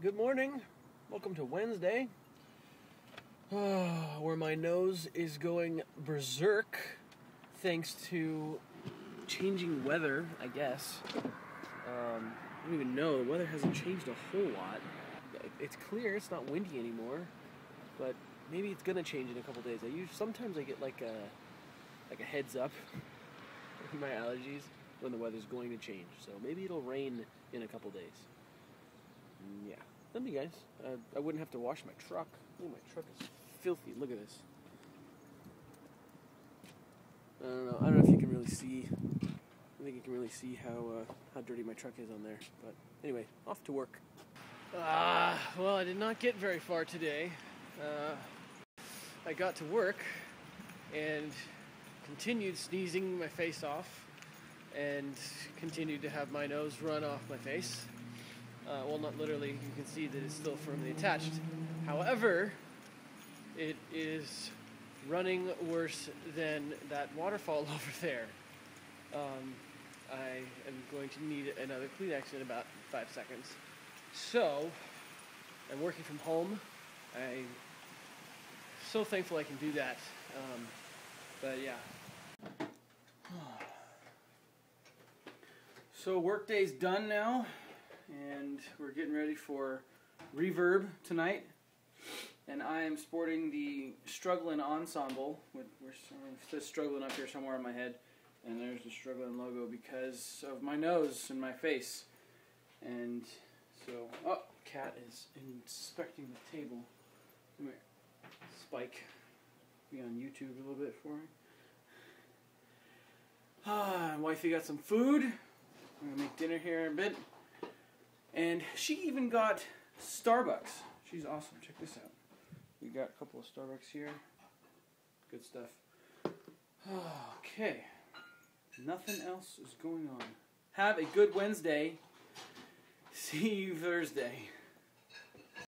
Good morning. Welcome to Wednesday, where my nose is going berserk thanks to changing weather, I guess. I don't even know. The weather hasn't changed a whole lot. It's clear. It's not windy anymore, but maybe it's gonna change in a couple days. Sometimes I get like a heads up my allergies when the weather's going to change. So maybe it'll rain in a couple days. Yeah. Let me, guys. I wouldn't have to wash my truck. Oh, my truck is filthy. Look at this. I don't know if you can really see. I think you can really see how dirty my truck is on there. But anyway, off to work. Well, I did not get very far today. I got to work and continued sneezing my face off and continued to have my nose run off my face. Well, not literally. You can see that it's still firmly attached. However, it is running worse than that waterfall over there. I am going to need another Kleenex in about 5 seconds. So, I'm working from home. I'm so thankful I can do that. But yeah. So workday's done now. And we're getting ready for Reverb tonight. And I am sporting the Struggling Ensemble. It says Struggling up here somewhere on my head. And there's the Struggling logo because of my nose and my face. And so, cat is inspecting the table. Come here. Spike. Be on YouTube a little bit for me. Wifey got some food. I'm going to make dinner here in a bit. And she even got Starbucks. She's awesome. Check this out. We got a couple of Starbucks here. Good stuff. Okay. Nothing else is going on. Have a good Wednesday. See you Thursday.